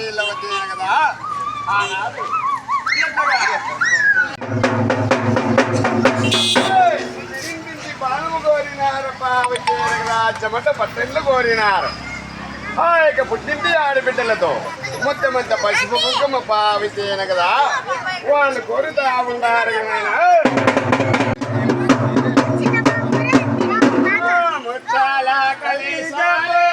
నీళ్ళు వచ్చాయి కదా ఆనాడు బాణము కోరినారు వచ్చారు కదా చెమట పట్టెళ్ళు కోరినారు ఆ యొక్క పుట్టింటి ఆడబిడ్డలతో మొత్తం పసుపు కుంకుమ పావితేన కదా వాళ్ళు కోరుతా ఉండారు ముచ్చాల కలిసాలు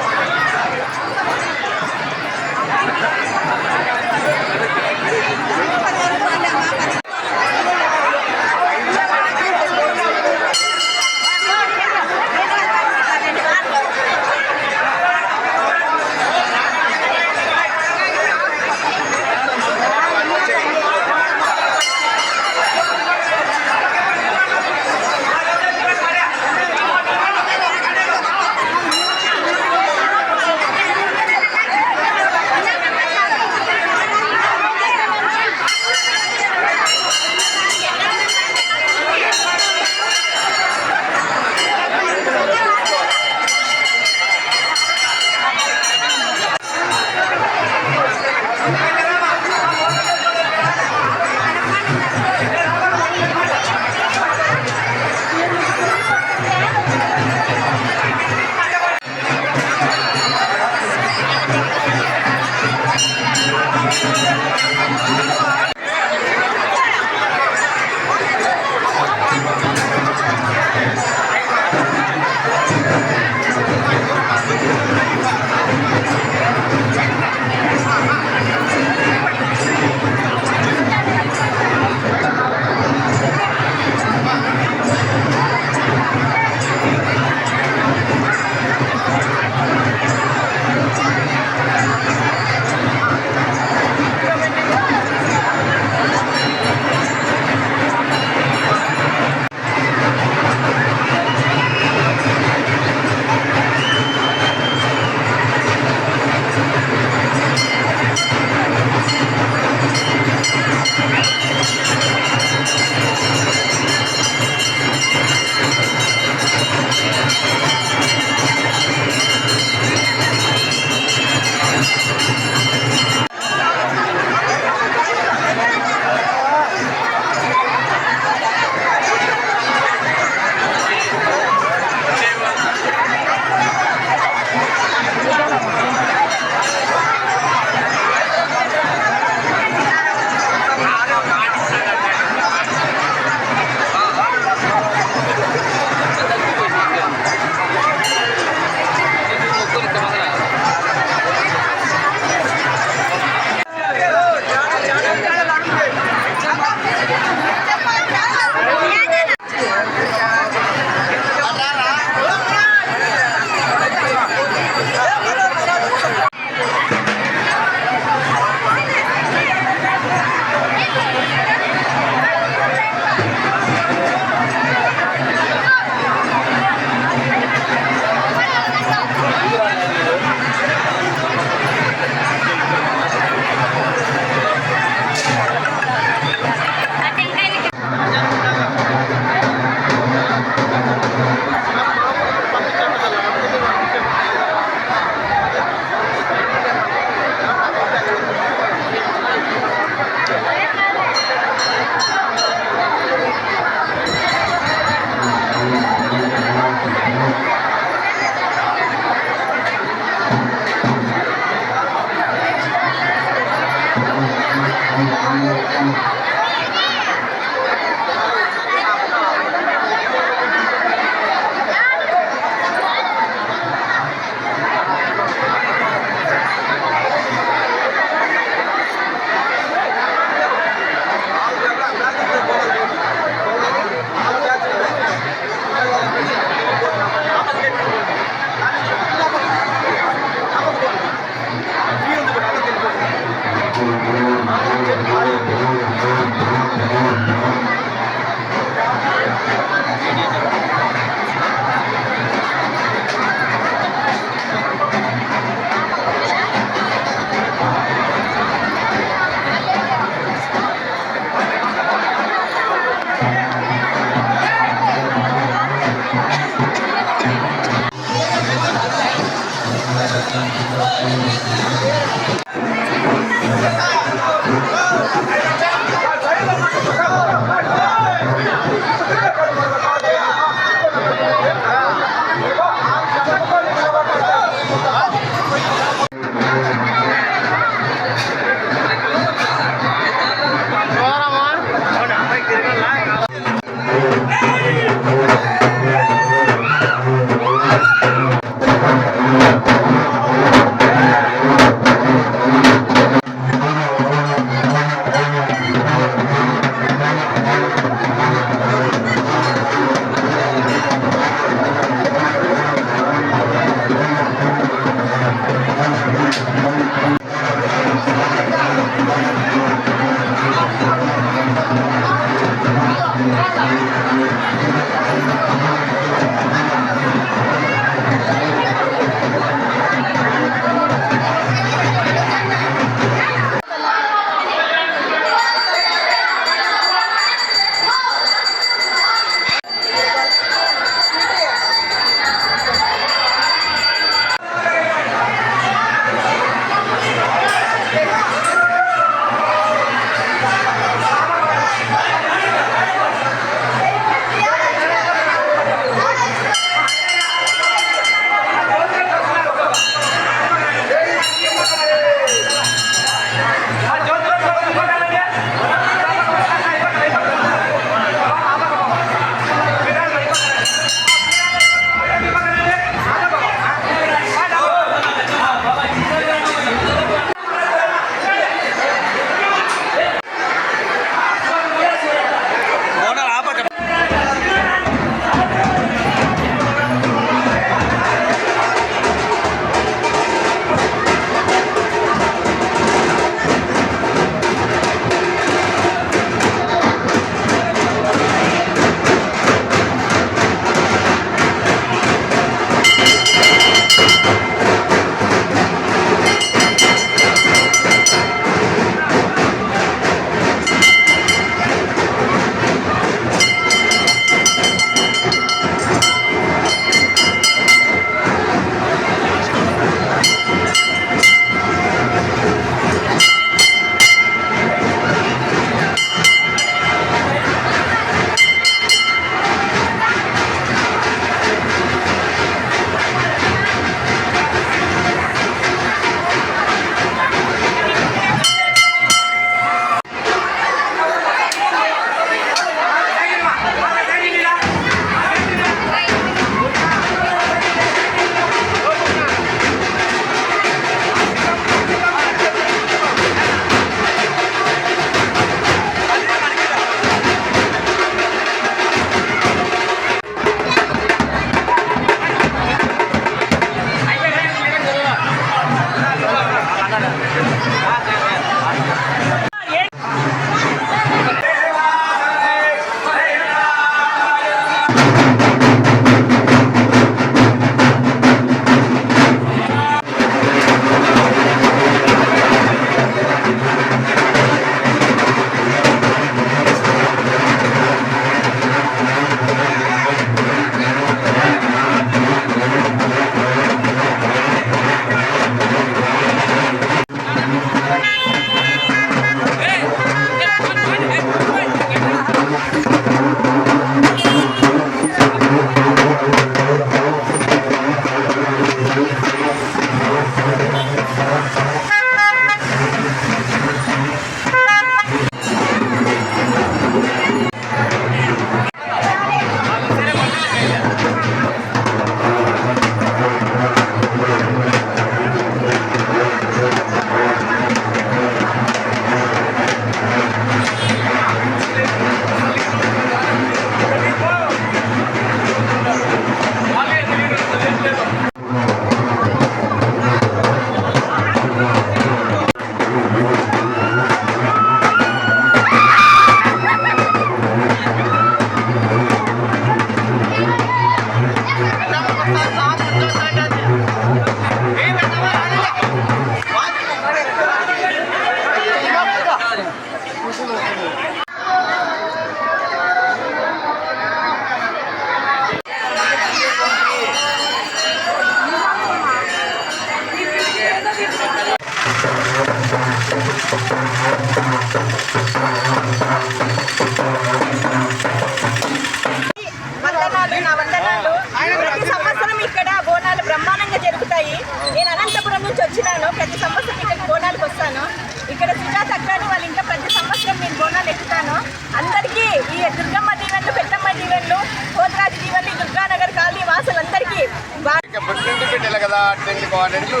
కదా అట్టెండి కోడెండ్లు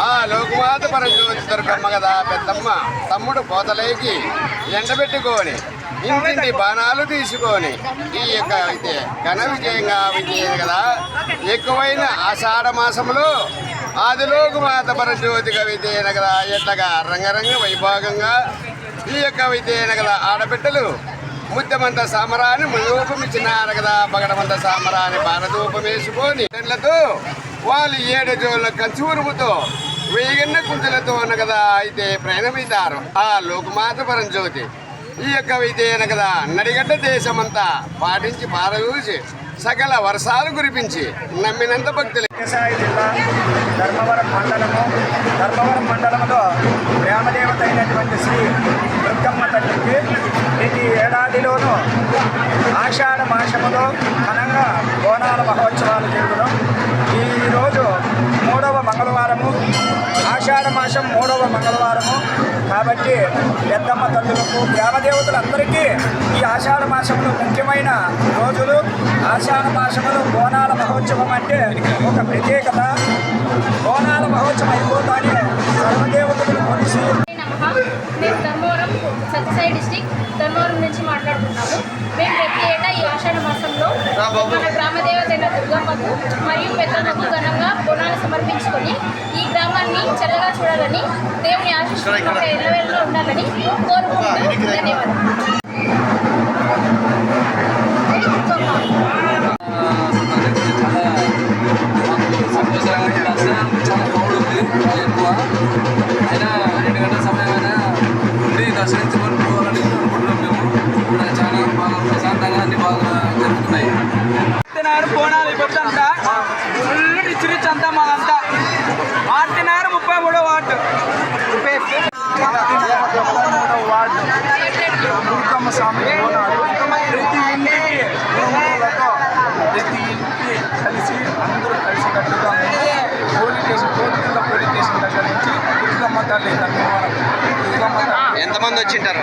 ఆ లోకమాత పరంజ్యోతి దుర్గమ్మ కదా పెద్దమ్మ తమ్ముడు పోతలేకి ఎండబెట్టుకొని ఇంటింటి బాణాలు తీసుకొని ఈ యొక్క ఘన విజయంగా విజయం కదా ఎక్కువైన ఆషాఢ మాసంలో ఆదిలోకు మాత పరజ్యోతిగా విజయన కదా ఎట్లగా రంగరంగ వైభోగంగా ఈ యొక్క విజయన కదా ఆడబిడ్డలు ముద్దమంత సామరాన్ని రూపమిచ్చినారు కదా పగడమంత సామరాన్ని పారదూపం వేసుకొని ఇళ్లతో వాళ్ళు 7 జోళ్ళ కంచూరుముతో వేగన్న కుంచులతో కదా అయితే ప్రయాణమవుతారు ఆ లోకమాత పరంజ్యోతి ఈ యొక్క విజయన కదా నడిగడ్డ దేశమంతా పాటించి పారదూసి సకల వర్షాలు కురిపించి నమ్మినంత భక్తులు. సత్యసాయి జిల్లా ధర్మవరం మండలంలో గ్రామదేవత అయినటువంటి శ్రీ దుర్గమ్మ తల్లికి ప్రతి ఏడాదిలోనూ ఆషాఢ మాసములో ఘనంగా బోనాల మహోత్సవాలు జరుగును. ఈరోజు 3వ మంగళవారము, ఆషాఢ మాసం 3వ మంగళవారము కాబట్టి పెద్దమ్మ తల్లులకు గ్రామదేవతలందరికీ ఈ ఆషాఢ మాసంలో ముఖ్యమైన రోజులు. ఆషాఢ మాసంలో బోనాల మహోత్సవం అంటే ఒక ప్రత్యేకత. బోనాల మహోత్సవం అయిపోతానే సర్వదేవతలు కొలిసి. మేము ధర్మవరం సత్యసాయి డిస్టిక్ ధర్మవరం నుంచి మాట్లాడుతున్నాము. మేము ప్రతి ఏటా ఈ ఆషాఢ మాసంలో మన గ్రామదేవత అయిన దుర్గమ్మకు మరియు పెద్దలకు ఘనంగా బోనాలు సమర్పించుకొని ఈ గ్రామాన్ని చల్లగా చూడాలని దేవుని ఆశీస్సులు ఎల్లవేళలో ఉండాలని కోరుకుంటూ ధన్యవాదాలు. చాలా బాగుంది. ఎక్కువ అయినా 2 గంటల సమయమైనా ఉండి దర్శించుకొని పోవాలని అనుకుంటున్నాం. మేము ఇక్కడ చాలా బాగా ప్రశాంతంగా అన్ని బాగా జరుగుతున్నాయి. బోనాలు ఇప్పుడంతా ఫుల్ రిచ్ రిచ్ అంతా మాదంతా ఆర్తినారు 33వ వార్డు దుర్గమ్మ స్వామి బోనాలు ప్రతి ఇంటికి గురువులతో ప్రతి ఇంటికి కలిసి అందరూ కలిసికట్టుగా పోలీస్ స్టేషన్ దగ్గర నుంచి దుర్గమ్మ తల్లి ధర్మవరం దుర్గమ్మ తల్లి. ఎంతమంది వచ్చింటారు?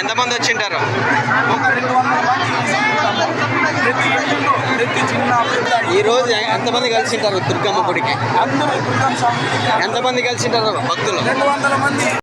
ఎంతమంది వచ్చింటారు? ఒక 200 మంది ప్రతి ఇంటిలో ప్రతి చిన్న ఈ రోజు ఎంతమంది కలిసింటారు దుర్గమ్మ గుడికి? అందరూ దుర్గమ్మ స్వామి ఎంతమంది కలిసింటారు భక్తులు? 200 మంది.